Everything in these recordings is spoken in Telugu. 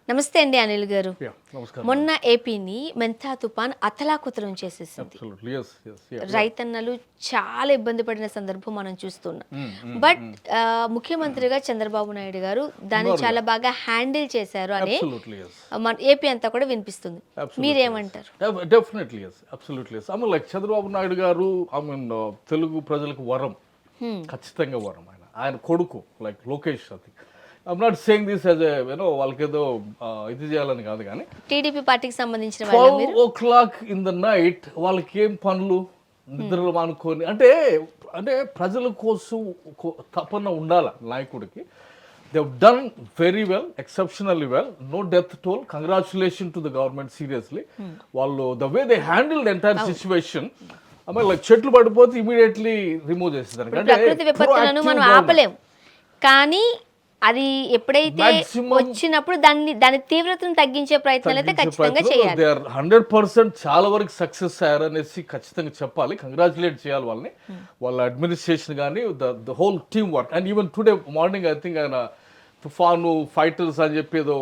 నమస్తే అండి అనిల్ గారు. నమస్కారం. మొన్న ఏపీని మెంతా తుఫాన్ అతలాకుతలం చేసేసింది. Absolutely yes, yes, yeah. రైతన్నలు చాలా ఇబ్బంది పడిన సందర్భం మనం చూస్తున్నాం. బట్ ముఖ్యమంత్రిగా చంద్రబాబు నాయుడు గారు దాన్ని చాలా బాగా హ్యాండిల్ చేశారు అని Absolutely yes. మన ఏపీ అంతా కూడా వినిపిస్తుంది. మీరేమంటారు? Definitely yes, absolutely yes. Like Chandrababu Naidu garu Telugu ప్రజలకు వరం, ఖచ్చితంగా వరం. ఆయన కొడుకు like Lokesh. I'm not saying this as వాళ్ళకేదో ఇది చేయాలని కాదు, కానీ టీడీపీ పార్టీకి సంబంధించిన వాళ్ళు 12 o'clock in the night వాళ్ళకి ఏం పనులు, నిద్రలు మానుకొని అంటే ప్రజల కోసం తపన ఉండాల నాయకుడికి. They have done very well, exceptionally well. No death toll. Congratulation to the government. Seriously వాళ్ళు the way they handle the entire situation. Like చెట్లు పడిపోతే ఇమీడియట్లీ రిమూవ్ చేసేదానికి. ప్రకృతి విపత్తులను మనం ఆపలేం, కానీ అది ఎప్పుడైతే వచ్చినప్పుడు దాని తీవ్రతను తగ్గించే ప్రయత్నాలు అయితే ఖచ్చితంగా చేయాలి. దే ఆర్ 100% చాలా వరకు సక్సెస్ అయ్యారనేసి ఖచ్చితంగా చెప్పాలి. కంగ్రాచులేట్ చేయాలి వాళ్ళని, వాళ్ళ అడ్మినిస్ట్రేషన్ కానీ the whole team work. And even today morning I think ఆయన తుఫాను ఫైటర్స్ అని చెప్పి ఏదో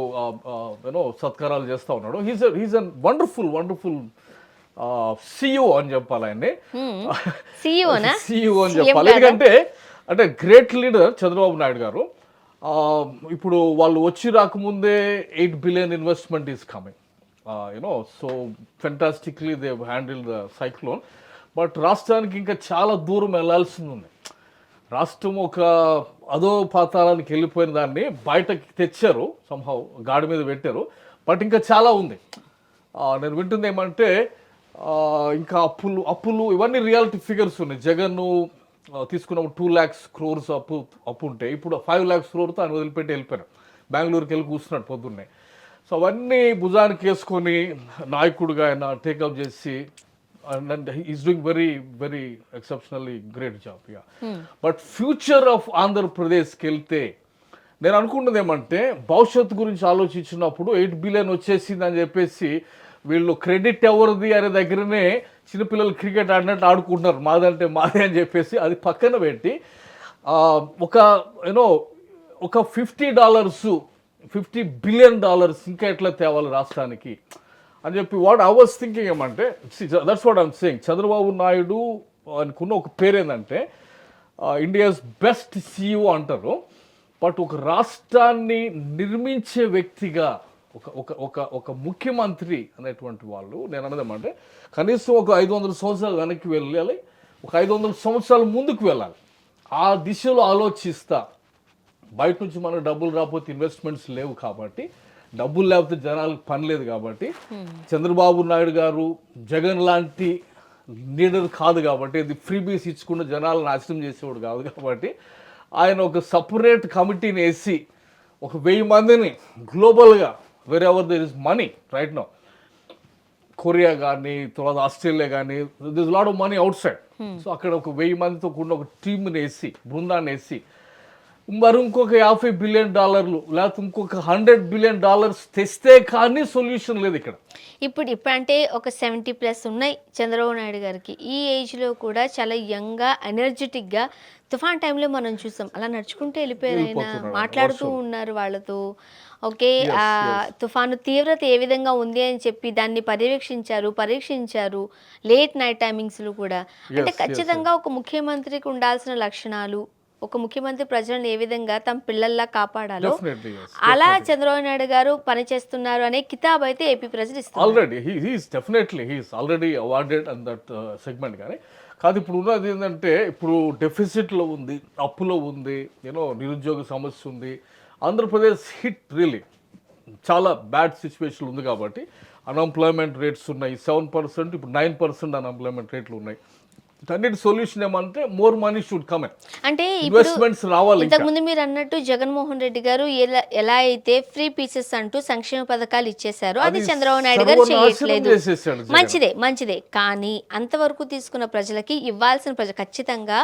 సత్కారాలు చేస్తూ ఉన్నాడు. హీస్ అన్ వండర్ఫుల్ సిఇఓ అని చెప్పాలి ఆయన్ని. సిఇఓ అని చెప్పాలి. ఎందుకంటే గ్రేట్ లీడర్ చంద్రబాబు నాయుడు గారు. ఇప్పుడు వాళ్ళు వచ్చి రాకముందే 8 billion investment is coming. So fantastically they handle the cyclone. But రాష్ట్రానికి ఇంకా చాలా దూరం వెళ్ళాల్సింది ఉంది. రాష్ట్రం ఒక అదో పాతాళానికి వెళ్ళిపోయిన దాన్ని బయటకి తెచ్చారు, సంహౌ గాడి మీద పెట్టారు. బట్ ఇంకా చాలా ఉంది. నేను వింటుంది ఏమంటే ఇంకా అప్పులు ఇవన్నీ రియాలిటీ ఫిగర్స్ ఉన్నాయి. జగన్ తీసుకున్నప్పుడు 2 lakhs crores అప్పు ఉంటే ఇప్పుడు 5 lakhs crores ఆయన వదిలిపెట్టి వెళ్ళిపోయారు. బెంగళూరుకి వెళ్ళి కూర్చున్నాడు పొద్దున్నే. సో అవన్నీ భుజానికి వేసుకొని నాయకుడిగా ఆయన టేకప్ చేసి is doing very very exceptionally great job. But future of ఆంధ్రప్రదేశ్కి వెళ్తే నేను అనుకున్నది ఏమంటే, భవిష్యత్తు గురించి ఆలోచించినప్పుడు 8 billion వచ్చేసింది అని చెప్పేసి వీళ్ళు క్రెడిట్ ఎవరిది అనే దగ్గరనే చిన్నపిల్లలు క్రికెట్ ఆడినట్టు ఆడుకుంటున్నారు. మాదంటే మాదే అని చెప్పేసి అది పక్కన పెట్టి ఒక $50 billion ఇంకా ఎట్లా తేవాలి రాష్ట్రానికి అని చెప్పి వాట్ ఐ వాజ్ థింకింగ్ ఏమంటే, that's what I'm saying. Chandrababu Naidu అనుకున్న ఒక పేరు ఏంటంటే ఇండియాస్ బెస్ట్ సిఇఓ అంటారు. బట్ ఒక రాష్ట్రాన్ని నిర్మించే వ్యక్తిగా ఒక ముఖ్యమంత్రి అనేటువంటి వాళ్ళు, నేను అన్నదేమంటే కనీసం ఒక 500 సంవత్సరాలు వెనక్కి వెళ్ళాలి, ఒక 500 సంవత్సరాలు ముందుకు వెళ్ళాలి. ఆ దిశలో ఆలోచిస్తా. బయట నుంచి మనకు డబ్బులు రాకపోతే ఇన్వెస్ట్మెంట్స్ లేవు కాబట్టి, డబ్బులు లేకపోతే జనాలకు పని లేదు కాబట్టి, చంద్రబాబు నాయుడు గారు జగన్ లాంటి లీడర్ కాదు కాబట్టి, ఇది ఫ్రీబీస్ ఇచ్చుకున్న జనాలను నాశనం చేసేవాడు కాదు కాబట్టి, ఆయన ఒక సపరేట్ కమిటీని వేసి ఒక 1000 మందిని గ్లోబల్గా wherever there is money right now, Korea కానీ తర్వాత ఆస్ట్రేలియా కానీ this is lot of money outside. So అక్కడ ఒక 1000 మందితో కూడిన ఒక టీమ్ని వేసి, బృందాన్ని వేసి, మరి ఇంకొక $50 billion లేకపోతే ఇంకొక $100 billion తెస్తే కానీ సొల్యూషన్ లేదు ఇక్కడ. ఇప్పుడు అంటే ఒక 70+ ఉన్నాయి చంద్రబాబు నాయుడు గారికి. ఈ ఏజ్లో కూడా చాలా యంగ్గా ఎనర్జెటిక్గా తుఫాన్ టైంలో మనం చూసాం, అలా నడుచుకుంటూ వెళ్ళిపోయారు ఆయన, మాట్లాడుతూ ఉన్నారు వాళ్ళతో. ఓకే, తుఫాను తీవ్రత ఏ విధంగా ఉంది అని చెప్పి దాన్ని పరీక్షించారు లేట్ నైట్ టైమింగ్స్లో కూడా. అంటే ఖచ్చితంగా ఒక ముఖ్యమంత్రికి ఉండాల్సిన లక్షణాలు, ఒక ముఖ్యమంత్రి ప్రజలను ఏ విధంగా తమ పిల్లల్లా కాపాడాలో అలా చంద్రబాబు నాయుడు గారు పనిచేస్తున్నారు అనే కితాబ్ అయితే ఏపీ ప్రజలు ఇస్తారు. Already awarded and that segment. కానీ కాదు, ఇప్పుడు ఉన్నది ఏంటంటే, ఇప్పుడు డెఫిసిట్లో ఉంది, అప్పులో ఉంది, నిరుద్యోగ సమస్య ఉంది. ఆంధ్రప్రదేశ్ హిట్ రియలీ చాలా బ్యాడ్ సిచ్యువేషన్ ఉంది కాబట్టి అన్ఎంప్లాయ్మెంట్ రేట్స్ ఉన్నాయి 7%, ఇప్పుడు 9% అన్ఎంప్లాయ్మెంట్ రేట్లు ఉన్నాయి. అన్నిటి సొల్యూషన్ ఏమంటే more money should come in, అంటే ఇన్వెస్ట్మెంట్స్ రావాలి. ఇంతకుముందు మీరు అన్నట్టు జగన్మోహన్ రెడ్డి గారు ఎలా అయితే ఫ్రీ పీసెస్ అంటూ సంక్షేమ పథకాలు ఇచ్చేశారో అది చంద్రబాబు నాయుడు గారు చేయట్లేదు. మంచిదే, కానీ అంతవరకు తీసుకున్న ప్రజలకి ఖచ్చితంగా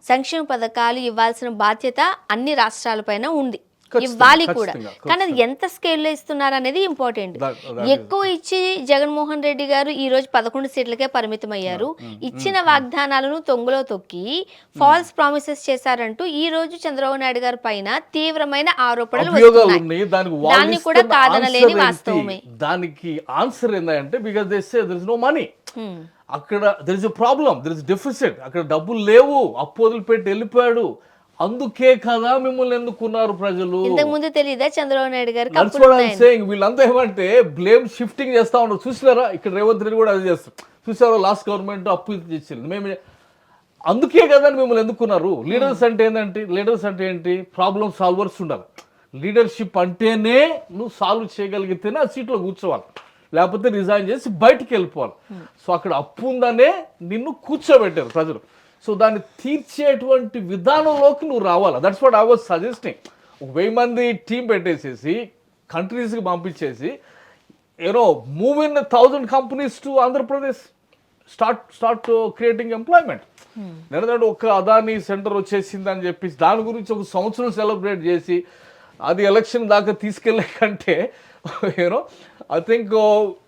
సంక్షేమ పథకాలు ఇవ్వాల్సిన బాధ్యత అన్ని రాష్ట్రాలపైన ఉంది. ఇవ్వాలి కూడా. కానీ అది ఎంత స్కేల్లో ఇస్తున్నారు అనేది ఇంపార్టెంట్. ఎక్కువ ఇచ్చి జగన్మోహన్ రెడ్డి గారు ఈ రోజు 11 సీట్లకే పరిమితం అయ్యారు. ఇచ్చిన వాగ్దానాలను తొంగలో తొక్కి ఫాల్స్ ప్రామిసెస్ చేశారంటూ ఈ రోజు చంద్రబాబు నాయుడు గారి పైన తీవ్రమైన ఆరోపణలు వస్తున్నాయి. దాన్ని కూడా కాదనలేని వాస్తవమే. దానికి ఆన్సర్ ఏంటంటే because they say there is no money. అక్కడ there is a problem, there is deficit. అక్కడ డబ్బులు లేవు, అప్పు వదిలిపెట్టి వెళ్ళిపోయాడు. అందుకే కదా మిమ్మల్ని ఎందుకున్నారు ప్రజలు. ఇంతకు ముందు తెలియదా చంద్రబాబు నాయుడు గారికి? వీళ్ళంతా ఏమంటే బ్లేమ్ షిఫ్టింగ్ చేస్తా ఉన్నారు. చూసినారా ఇక్కడ రేవంత్ రెడ్డి కూడా అది చేస్తారు. చూసారా లాస్ట్ గవర్నమెంట్ అప్పు ఇచ్చింది మేము, అందుకే కదా మిమ్మల్ని ఎందుకున్నారు. లీడర్స్ అంటే ఏంటంటే, లీడర్స్ అంటే ఏంటి? ప్రాబ్లమ్ సాల్వర్స్ ఉండాలి. లీడర్షిప్ అంటేనే నువ్వు సాల్వ్ చేయగలిగితేనే ఆ సీట్లో కూర్చోవాలి, లేకపోతే రిజైన్ చేసి బయటికి వెళ్ళిపోవాలి. సో అక్కడ అప్పు ఉందనే నిన్ను కూర్చోబెట్టారు ప్రజలు. సో దాన్ని తీర్చేటువంటి విధానంలోకి నువ్వు రావాలి. That's what I was suggesting. 1000 మంది టీం పెట్టేసేసి కంట్రీస్కి పంపించేసి move in 1000 companies to Andhra Pradesh, start creating employment. ఎందుకంటే ఒక అదానీ సెంటర్ వచ్చేసిందని చెప్పి దాని గురించి ఒక సంవత్సరం సెలబ్రేట్ చేసి అది ఎలక్షన్ దాకా తీసుకెళ్లే కంటే I think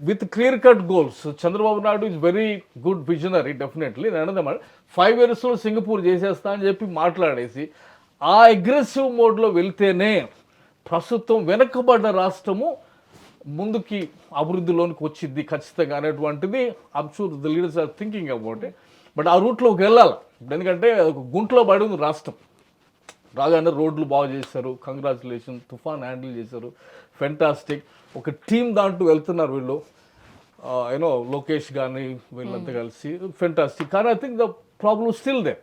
with clear cut goals, Chandrababu Naidu is very good visionary, definitely. 5 years Singapore చేసేస్తా అని చెప్పి మాట్లాడేసి ఆ అగ్రెసివ్ మోడ్లో వెళ్తేనే ప్రస్తుతం వెనకబడ్డ రాష్ట్రము ముందుకి అభివృద్ధిలోనికి వచ్చింది ఖచ్చితంగా అనేటువంటిది I'm sure the leaders are thinking about it. But ఆ రూట్లోకి వెళ్ళాలి. ఎందుకంటే గుంట్లో పడి ఉంది రాష్ట్రం. రాగానే రోడ్లు బాగు చేశారు, కంగ్రాచులేషన్. తుఫాన్ హ్యాండిల్ చేశారు, ఫెంటాస్టిక్. ఒక టీం దాంట్లో వెళ్తున్నారు వీళ్ళు, లోకేష్ కానీ వీళ్ళంతా కలిసి, ఫెంటాస్టిక్. కానీ I think the problem still they.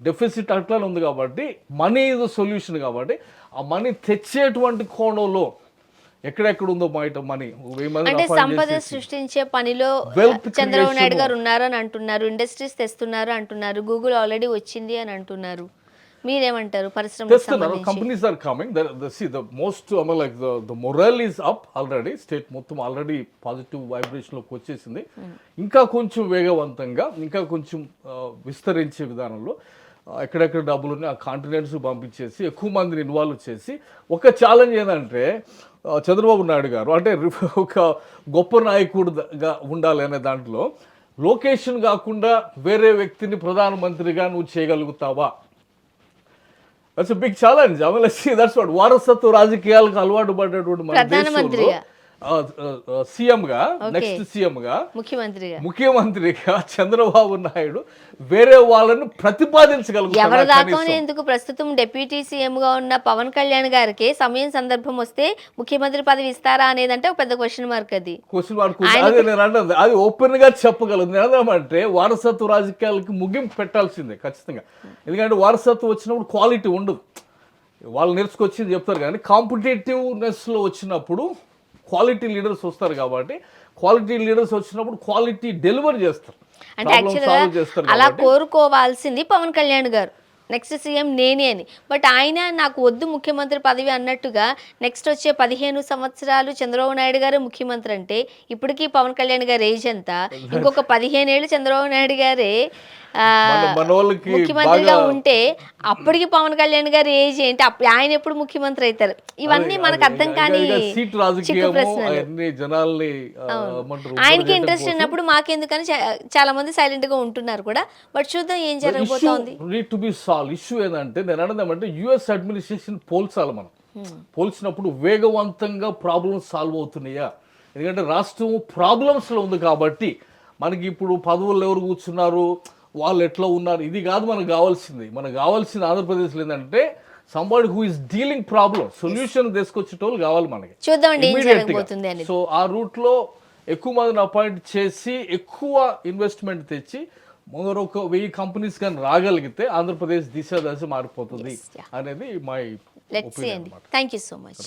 Deficit అట్లానే ఉంది కాబట్టి మనీ ఈజ్ ద సొల్యూషన్. కాబట్టి ఆ మనీ తెచ్చేటువంటి కోణంలో ఎక్కడెక్కడ ఉందో బయట మనీ అంటే సంపద సృష్టించే పనిలో చంద్రబాబు నాయుడు గారు ఉన్నారని అంటున్నారు. ఇండస్ట్రీస్ తెస్తున్నారు అంటున్నారు. గూగుల్ ఆల్రెడీ వచ్చింది అని అంటున్నారు. మీరేమంటారు? పరిశ్రమలు companies are coming. The most like the moral is up already. State మొత్తం ఆల్రెడీ పాజిటివ్ వైబ్రేషన్లోకి వచ్చేసింది. ఇంకా కొంచెం వేగవంతంగా, ఇంకా కొంచెం విస్తరించే విధానంలో ఎక్కడెక్కడ డబ్బులు ఉన్నాయి ఆ కాంటినెంట్స్ పంపించేసి ఎక్కువ మందిని ఇన్వాల్వ్ చేసి, ఒక ఛాలెంజ్ ఏంటంటే చంద్రబాబు నాయుడు గారు అంటే ఒక గొప్ప నాయకుడుగా ఉండాలి అనే దాంట్లో లొకేషన్ కాకుండా వేరే వ్యక్తిని ప్రధానమంత్రిగా నువ్వు చేయగలుగుతావా? That's big challenge. That's what వారసత్వ రాజకీయాలకు అలవాటు పడ్డటువంటి మన దేశంలో సీఎంగా, నెక్స్ట్ సీఎంగా, ముఖ్యమంత్రిగా చంద్రబాబు నాయుడు వేరే వాళ్ళని ప్రతిపాదించగలుగుతారు. ఎందుకు ప్రస్తుతం డిప్యూటీ సీఎం గా ఉన్న పవన్ కళ్యాణ్ గారికి సమయం సందర్భం వస్తే ముఖ్యమంత్రి పదవి ఇస్తారా అనేదంటే ఒక పెద్ద క్వశ్చన్ మార్క్. అది క్వశ్చన్ మార్క్. అది నేను అంటుంది, అది ఓపెన్ గా చెప్పగలదు. ఏమంటే వారసత్వ రాజకీయాలకి ముగింపు పెట్టాల్సిందే ఖచ్చితంగా. ఎందుకంటే వారసత్వం వచ్చినప్పుడు క్వాలిటీ ఉండదు. వాళ్ళు నేర్చుకొచ్చింది చెప్తారు, కానీ కాంపిటేటివ్నెస్ లో వచ్చినప్పుడు క్వాలిటీ లీడర్స్ వస్తారు. కాబట్టి క్వాలిటీ లీడర్స్ వచ్చినప్పుడు క్వాలిటీ డెలివర్ చేస్తారు. అంటే యాక్చువల్గా అలా కోరుకోవాల్సింది పవన్ కళ్యాణ్ గారు, నెక్స్ట్ సీఎం నేనే అని. బట్ ఆయన నాకు వద్దు ముఖ్యమంత్రి పదవి అన్నట్టుగా నెక్స్ట్ వచ్చే 15 సంవత్సరాలు చంద్రబాబు నాయుడు గారే ముఖ్యమంత్రి అంటే ఇప్పటికీ పవన్ కళ్యాణ్ గారు ఏజ్ ఎంత? ఇంకొక 15 ఏళ్ళు చంద్రబాబు నాయుడు గారే ముఖ్యమంత్రిగా ఉంటే అప్పటికి పవన్ కళ్యాణ్ గారు ఏజ్ ఏంటి? ఆయన ఎప్పుడు ముఖ్యమంత్రి అవుతారు? ఇవన్నీ మనకు అర్థం కాని ఆయనకి ఇంట్రెస్ట్ ఉన్నప్పుడు మాకెందుకని చాలా మంది సైలెంట్ గా ఉంటున్నారు కూడా. బట్ చూద్దాం ఏం జరగబోతోంది. ఇష్యూ ఏంటంటే నేను అన్నదేమంటే యుఎస్ అడ్మినిస్ట్రేషన్ పోల్చాలి. మనం పోల్చినప్పుడు వేగవంతంగా ప్రాబ్లమ్స్ సాల్వ్ అవుతున్నాయా? ఎందుకంటే రాష్ట్రం ప్రాబ్లమ్స్లో ఉంది కాబట్టి మనకి ఇప్పుడు పదవుల్లో ఎవరు కూర్చున్నారు, వాళ్ళు ఎట్లా ఉన్నారు, ఇది కాదు మనకు కావాల్సింది. మనకు కావాల్సింది ఆంధ్రప్రదేశ్లో ఏంటంటే somebody who is dealing problem, solution తీసుకొచ్చేటోళ్ళు కావాలి మనకి. చూద్దామండి. సో ఆ రూట్లో ఎక్కువ మందిని అపాయింట్ చేసి ఎక్కువ ఇన్వెస్ట్మెంట్ తెచ్చి మరొక 1000 కంపెనీస్ కానీ రాగలిగితే ఆంధ్రప్రదేశ్ దిశ మారిపోతుంది అనేది my opinion. Thank you so much.